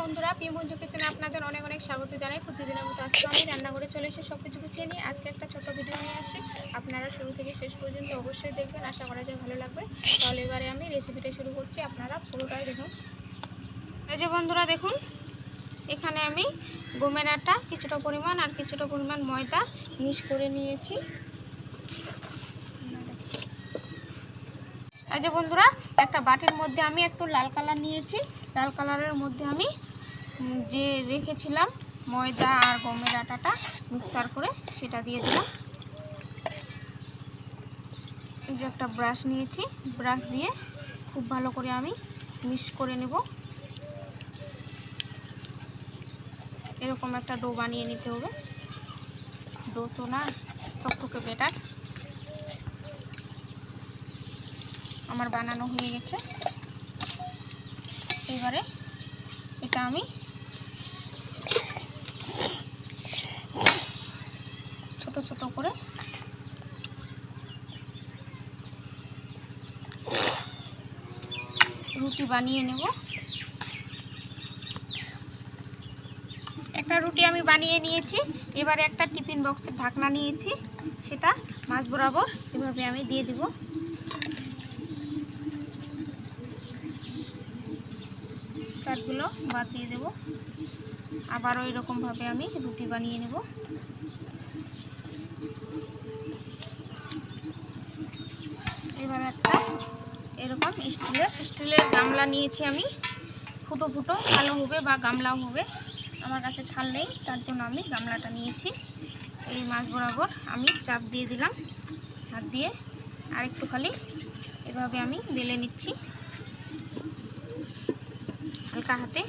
বন্ধুরা, পিমঞ্জু কিচেনে আপনাদের অনেক অনেক স্বাগত জানাই। প্রতিদিনের মতো আজকে আমি রান্না করে চলে এসে সব কিছু গুছিয়ে নিয়ে আজকে একটা ছোট্ট ভিডিও নিয়ে আসি। আপনারা শুরু থেকে শেষ পর্যন্ত অবশ্যই দেখবেন, আশা করা যায় ভালো লাগবে। তাহলে এবারে আমি রেসিপিটা শুরু করছি, আপনারা পুরোটাই দেখুন। এই যে বন্ধুরা দেখুন, এখানে আমি গমের আটা কিছুটা পরিমাণ আর কিছুটা পরিমাণ ময়দা মিক্স করে নিয়েছি। এই যে বন্ধুরা, একটা বাটির মধ্যে আমি একটু লাল কালার নিয়েছি। লাল কালারের মধ্যে আমি যে রেখেছিলাম ময়দা আর গমের আটাটা মিক্সার করে সেটা দিয়ে দিলাম। এই যে একটা ব্রাশ নিয়েছি, ব্রাশ দিয়ে খুব ভালো করে আমি মিক্স করে নেব। এরকম একটা ডো বানিয়ে নিতে হবে। ডো তো না, থকথকে ব্যাটার আমার বানানো হয়ে গেছে। এবারে এটা আমি ছোট ছোট করে রুটি বানিয়ে নেব। একটা রুটি আমি বানিয়ে নিয়েছি। এবারে একটা টিফিন বক্সের ঢাকনা নিয়েছি, সেটা মাছ বরাবর এভাবে আমি দিয়ে দিব। সাইডগুলো বাদ দিয়ে দেব। আবারও এরকমভাবে আমি রুটি বানিয়ে নেব। এবার একটা এরকম স্টিলের গামলা নিয়েছি আমি। ফুটো ফুটো থালও হবে বা গামলাও হবে, আমার কাছে থাল নেই, তার জন্য আমি গামলাটা নিয়েছি। এই মাছ বরাবর আমি চাপ দিয়ে দিলাম হাত দিয়ে, আর একটু খালি এভাবে আমি বেলে নিচ্ছি হালকা হাতে।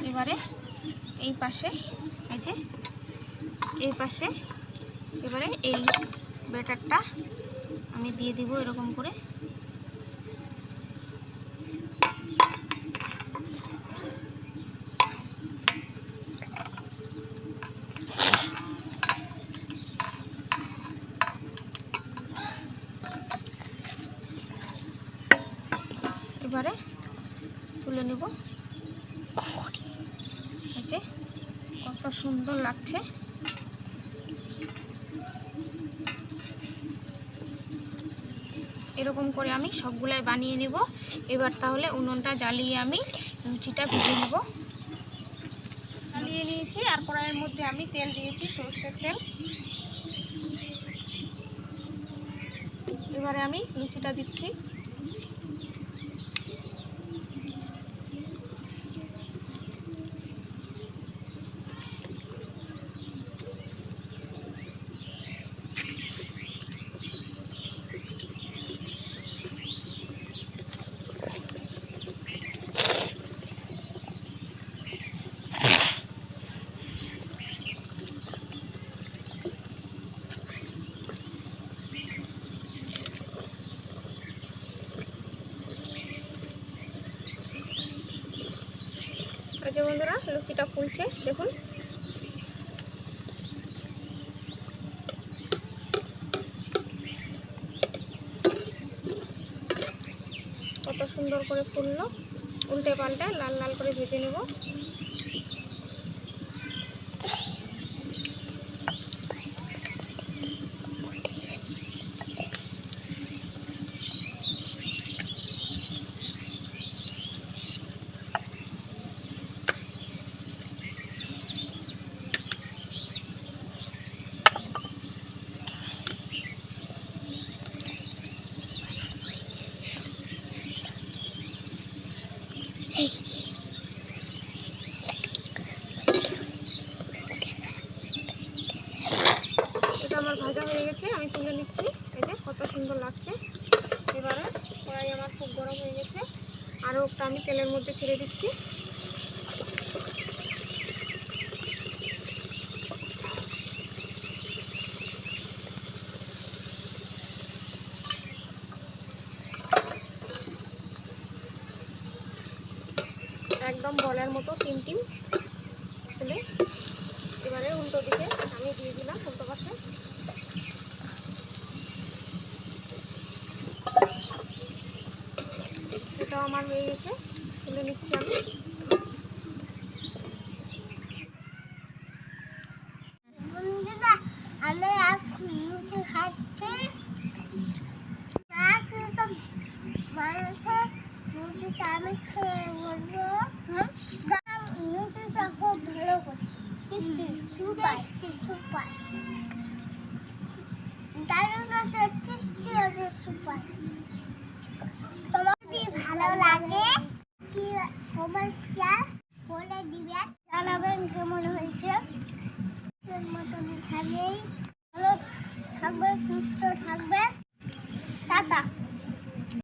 এবারে এই পাশে এবারে এই ব্যাটারটা আমি দিয়ে দিব এরকম করে। এবারে তুলে নেব। এই যে কত সুন্দর লাগছে। এরকম করে আমি সবগুলাই বানিয়ে নেব। এবার তাহলে উনুনটা জ্বালিয়ে আমি লুচিটা ভেজে নেব। জ্বালিয়ে নিয়েছি আর কড়াইয়ের মধ্যে আমি তেল দিয়েছি, সরষের তেল। এবারে আমি লুচিটা দিচ্ছি। এই যে বন্ধুরা, লুচিটা ফুলছে দেখুন। কত সুন্দর করে ফুললো। উল্টে পাল্টে লাল লাল করে ভেজে নেব। এটা আমার ভাজা হয়ে গেছে, আমি তুলে নিচ্ছি। এই যে কত সুন্দর লাগছে। এবারে কড়াই আমার খুব গরম হয়ে গেছে, আরও একটা আমি তেলের মধ্যে ছেড়ে দিচ্ছি। একদম বলের মতো টিম টিম ফুলে। এবারে উল্টো দিকে আমি দিয়ে দিলাম, উল্টো পাশে। এটা আমার হয়ে গেছে, তুলে নিচ্ছি আমি। আমি মুছে খাচ্ছি মুছিটা আমি খেয়ে বলবো। মুছিটা খুব ভালো করছে, সুপার সুপার দারুণ হচ্ছে, টেস্টি হচ্ছে সুপার। তোমার যদি ভালো লাগে কি কমার্শিয়াল করে দিবেন, জানাবেন কেমন হয়েছে। মতনই থাকবেই, ভালো থাকবেন, সুস্থ থাকবেন।